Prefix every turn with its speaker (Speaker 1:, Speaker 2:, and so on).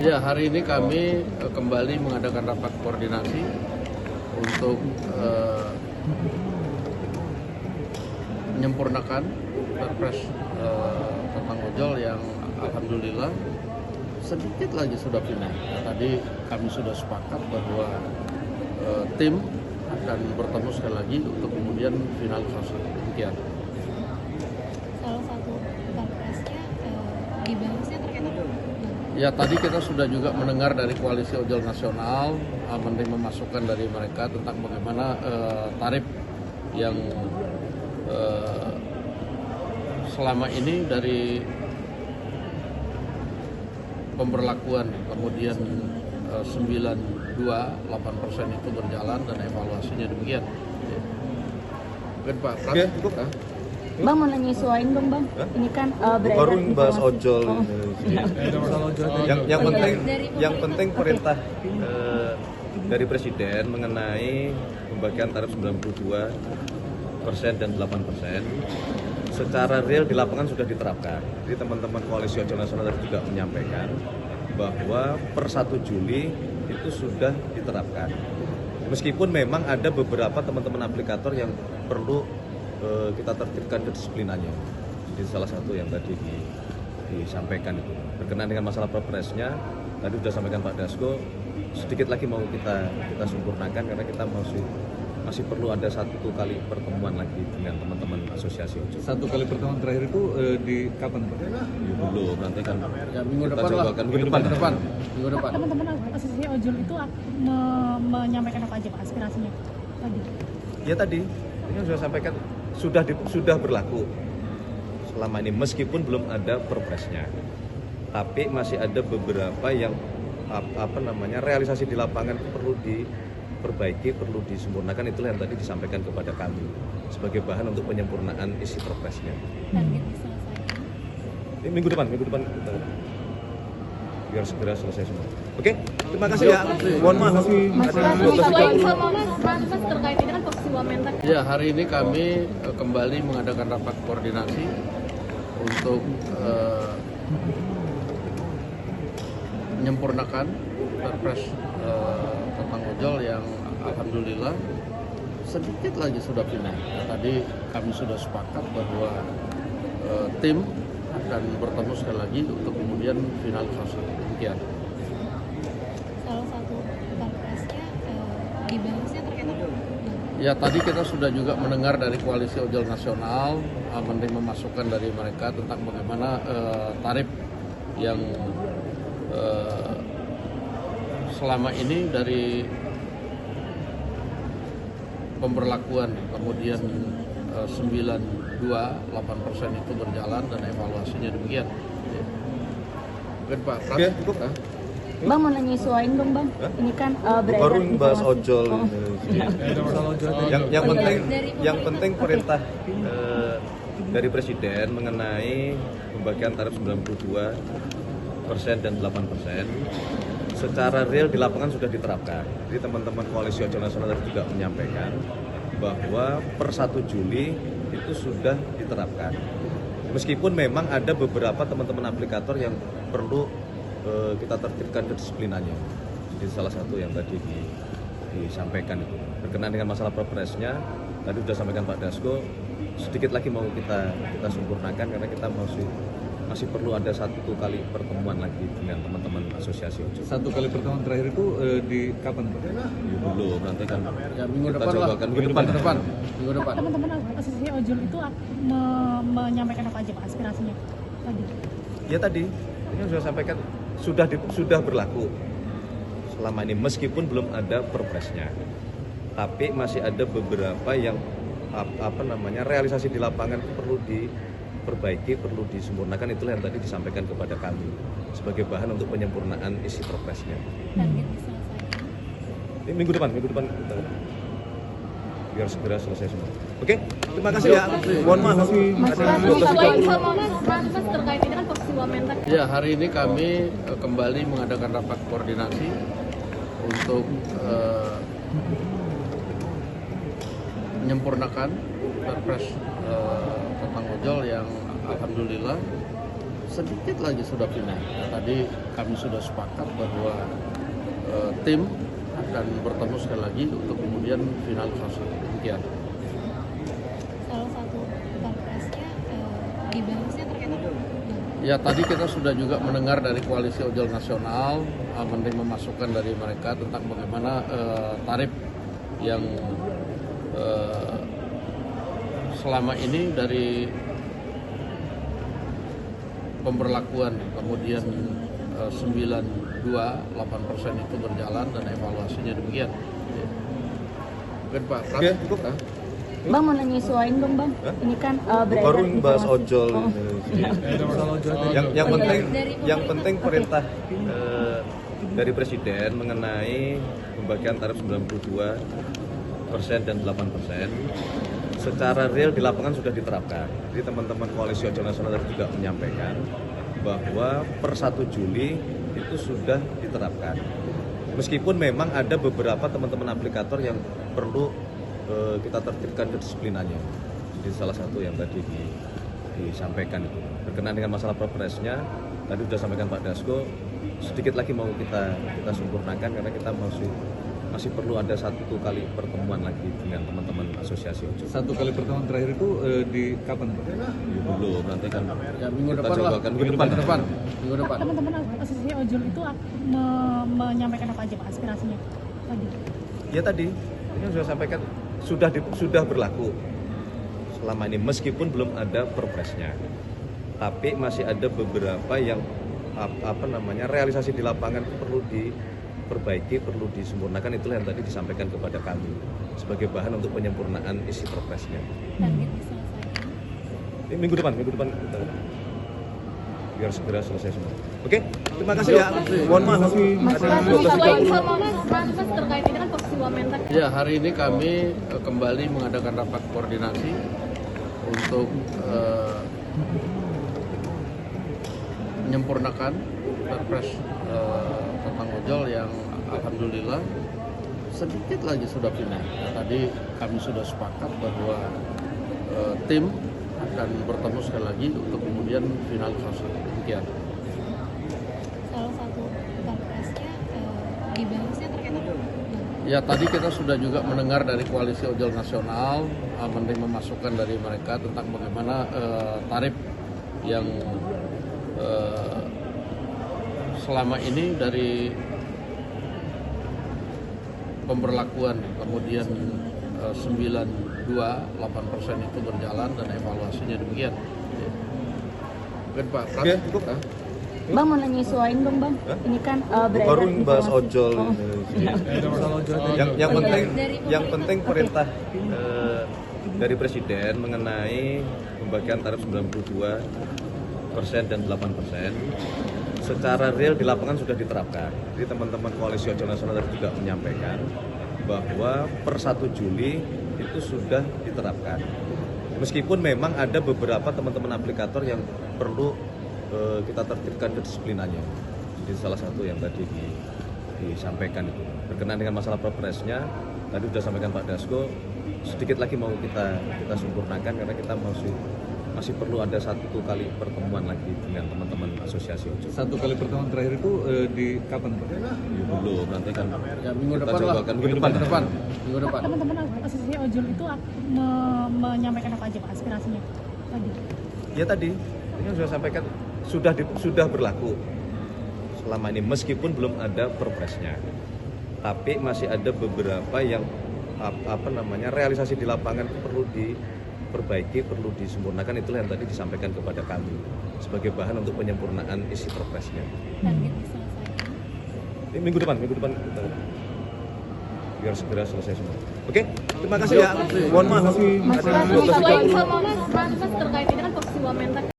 Speaker 1: Ya, hari ini kami kembali mengadakan rapat koordinasi untuk menyempurnakan Perpres tentang ojol yang alhamdulillah sedikit lagi sudah final. Tadi kami sudah sepakat bahwa tim akan bertemu sekali lagi untuk kemudian finalisasi. Demikian.
Speaker 2: Salah satu Perpresnya dibahasnya terkait apa?
Speaker 1: Ya, tadi kita sudah juga mendengar dari Koalisi Ojol Nasional menerima masukan dari mereka tentang bagaimana tarif yang selama ini dari pemberlakuan kemudian 92,8% itu berjalan dan evaluasinya demikian. Mungkin Pak Pras,
Speaker 3: Bang mau nyesuaiin dong Bang. Ini kan
Speaker 4: baru bahas ojol
Speaker 3: Oh.
Speaker 4: yang penting perintah dari Presiden mengenai pembagian tarif 92% dan 8% secara real di lapangan sudah diterapkan. Jadi teman-teman Koalisi Ojol Nasional tadi juga menyampaikan bahwa per 1 Juli itu sudah diterapkan. Meskipun memang ada beberapa teman-teman aplikator yang perlu kita tertibkan kedisiplinannya. Jadi salah satu yang tadi disampaikan itu berkenaan dengan masalah perpresnya, tadi sudah sampaikan Pak Dasko, sedikit lagi mau kita sempurnakan karena kita masih perlu ada satu kali pertemuan lagi dengan teman-teman asosiasi ojol.
Speaker 5: Satu kali pertemuan terakhir itu di kapan Pak?
Speaker 4: Belum, nanti kan
Speaker 1: ya, minggu
Speaker 4: kita
Speaker 1: depan lah.
Speaker 4: coba kan minggu depan.
Speaker 1: Minggu depan.
Speaker 2: Teman-teman asosiasi ojol itu menyampaikan apa aja Pak aspirasinya tadi?
Speaker 4: Ya tadi ini sudah sampaikan sudah berlaku selama ini meskipun belum ada perpresnya, tapi masih ada beberapa yang realisasi di lapangan perlu diperbaiki, perlu disempurnakan. Itulah yang tadi disampaikan kepada kami sebagai bahan untuk penyempurnaan isi perpresnya.
Speaker 2: Target diselesaikan?
Speaker 4: Ini minggu depan kita biar segera selesai semua. Oke, terima kasih ya. Mohon maaf.
Speaker 2: Mas terkait ini kan posisi Wamendak.
Speaker 1: Ya, hari ini kami kembali mengadakan rapat koordinasi untuk menyempurnakan Perpres tentang ojol yang alhamdulillah sedikit lagi sudah final. Tadi kami sudah sepakat bahwa tim akan bertemu sekali lagi untuk kemudian finalisasi. Demikian.
Speaker 2: Salah satu Perpresnya dibahasnya terkait apa?
Speaker 1: Ya, tadi kita sudah juga mendengar dari Koalisi Ojol Nasional menerima masukan dari mereka tentang bagaimana tarif yang selama ini dari pemberlakuan kemudian 92,8% itu berjalan dan evaluasinya demikian. Mungkin Pak Pras,
Speaker 3: Bang mau nyesuaiin dong Bang. Ini kan
Speaker 4: Baru bahas ojol. Yang
Speaker 2: Dari
Speaker 4: penting perintah dari Presiden mengenai pembagian tarif 92% dan 8% secara real di lapangan sudah diterapkan. Jadi teman-teman Koalisi Ojol Nasional tadi juga menyampaikan bahwa per 1 Juli itu sudah diterapkan. Meskipun memang ada beberapa teman-teman aplikator yang perlu kita tertibkan kedisiplinannya. Jadi salah satu yang tadi disampaikan itu berkenaan dengan masalah perpresnya, tadi sudah sampaikan Pak Dasko, sedikit lagi mau kita sempurnakan karena kita masih perlu ada satu kali pertemuan lagi dengan teman-teman asosiasi ojol.
Speaker 5: Satu kali pertemuan terakhir itu di kapan Pak?
Speaker 4: Belum, nanti kan
Speaker 1: ya, minggu
Speaker 4: kita
Speaker 1: depan
Speaker 4: coba
Speaker 1: lah.
Speaker 4: kan
Speaker 1: Minggu depan.
Speaker 2: Teman-teman asosiasi ojol itu menyampaikan apa aja Pak aspirasinya tadi?
Speaker 4: Ya tadi ini sudah sampaikan sudah berlaku selama ini meskipun belum ada perpresnya, tapi masih ada beberapa yang realisasi di lapangan perlu diperbaiki, perlu disempurnakan. Itulah yang tadi disampaikan kepada kami sebagai bahan untuk penyempurnaan isi perpresnya.
Speaker 2: Target diselesaikan?
Speaker 4: Ini minggu depan kita biar segera selesai semua. Oke, terima kasih ya. Mohon maaf.
Speaker 2: Mas terkait ini kan posisi Wamendak.
Speaker 1: Ya, hari ini kami kembali mengadakan rapat koordinasi untuk menyempurnakan Perpres tentang ojol yang alhamdulillah sedikit lagi sudah final. Tadi kami sudah sepakat bahwa tim akan bertemu sekali lagi untuk kemudian finalisasi. Demikian.
Speaker 2: Salah satu capresnya dibahasnya terkait apa?
Speaker 1: Ya tadi kita sudah juga mendengar dari Koalisi Ojol Nasional menerima masukan dari mereka tentang bagaimana tarif yang selama ini dari pemberlakuan kemudian 928% itu berjalan dan evaluasinya demikian. Mungkin Pak Pras,
Speaker 4: Oke, cukup.
Speaker 3: Bang mau nanya nyesuaiin dong bang.
Speaker 4: Hah?
Speaker 3: Ini kan
Speaker 4: Baru bahas
Speaker 3: informasi.
Speaker 4: ojol.
Speaker 3: Oh.
Speaker 4: Yang penting perintah dari Presiden mengenai pembagian tarif 92% dan 8% secara real di lapangan sudah diterapkan. Jadi teman-teman Koalisi Ojol Nasional tadi juga menyampaikan bahwa per 1 Juli itu sudah diterapkan. Meskipun memang ada beberapa teman-teman aplikator yang perlu kita tertibkan kedisiplinannya. Jadi salah satu yang tadi disampaikan itu berkenaan dengan masalah perpresnya tadi sudah sampaikan Pak Dasko, sedikit lagi mau kita sempurnakan karena kita masih perlu ada 1 kali pertemuan lagi dengan teman-teman asosiasi ojol.
Speaker 5: 1 kali pertemuan terakhir itu di kapan Pak?
Speaker 4: Ya, belum, nanti kan
Speaker 1: ya minggu
Speaker 4: kita
Speaker 1: depan lah.
Speaker 4: coba kan minggu depan.
Speaker 1: Minggu depan.
Speaker 2: Teman-teman asosiasi ojol itu menyampaikan apa aja Pak aspirasinya tadi?
Speaker 4: Ya tadi ini sudah sampaikan sudah berlaku selama ini meskipun belum ada perpresnya, tapi masih ada beberapa yang realisasi di lapangan perlu diperbaiki, perlu disempurnakan. Itulah yang tadi disampaikan kepada kami sebagai bahan untuk penyempurnaan isi perpresnya.
Speaker 2: Target diselesaikan.
Speaker 4: Ini minggu depan kita biar segera selesai semua. Oke, terima kasih ya. Mohon maaf.
Speaker 3: Mas Pras,
Speaker 4: Ada 12.30.
Speaker 3: nyesuaiin sama Mas terkait ini kan posisi Wamendak.
Speaker 1: Ya hari ini kami kembali mengadakan rapat koordinasi untuk menyempurnakan perpres tentang ojol yang alhamdulillah sedikit lagi sudah final. Tadi kami sudah sepakat bahwa tim akan bertemu sekali lagi untuk kemudian finalisasi. Demikian.
Speaker 2: Salah satu capresnya dibahasnya terkait apa?
Speaker 1: Ya tadi kita sudah juga mendengar dari Koalisi Ojol Nasional menerima masukan dari mereka tentang bagaimana tarif yang selama ini dari pemberlakuan kemudian 928% itu berjalan dan evaluasinya demikian. Mungkin Pak Pras,
Speaker 4: Oke, cukup.
Speaker 3: Bang mau nanya nyesuaiin dong bang. Ini kan
Speaker 4: Baru bahas
Speaker 3: informasi.
Speaker 4: ojol.
Speaker 3: Oh.
Speaker 4: Yang penting perintah dari Presiden mengenai pembagian tarif 92% dan 8% secara real di lapangan sudah diterapkan. Jadi teman-teman Koalisi Ojol Nasional tadi juga menyampaikan bahwa per 1 Juli itu sudah diterapkan. Meskipun memang ada beberapa teman-teman aplikator yang perlu kita tertibkan kedisiplinannya. Jadi salah satu yang tadi disampaikan itu berkenaan dengan masalah perpresnya tadi sudah sampaikan Pak Dasko, sedikit lagi mau kita sempurnakan karena kita masih perlu ada 1 kali pertemuan lagi dengan teman-teman asosiasi ojol.
Speaker 5: 1 kali pertemuan terakhir itu di kapan Pak?
Speaker 4: Ya, belum, nanti kan
Speaker 1: ya minggu
Speaker 4: kita
Speaker 1: depan
Speaker 4: coba
Speaker 1: lah.
Speaker 4: kan minggu depan.
Speaker 1: Minggu depan.
Speaker 2: Teman-teman asosiasi ojol itu menyampaikan apa aja Pak aspirasinya tadi?
Speaker 4: Ya tadi ini sudah sampaikan sudah berlaku selama ini meskipun belum ada perpresnya, tapi masih ada beberapa yang realisasi di lapangan perlu diperbaiki, perlu disempurnakan. Itulah yang tadi disampaikan kepada kami sebagai bahan untuk penyempurnaan isi perpresnya.
Speaker 2: Target diselesaikan.
Speaker 4: Ini minggu depan kita biar segera selesai semua. Oke, terima kasih ya. Mohon maaf.
Speaker 3: Mas Pras,
Speaker 4: Ada 12.30.
Speaker 3: nyesuaiin sama Mas terkait ini kan posisi Wamendak.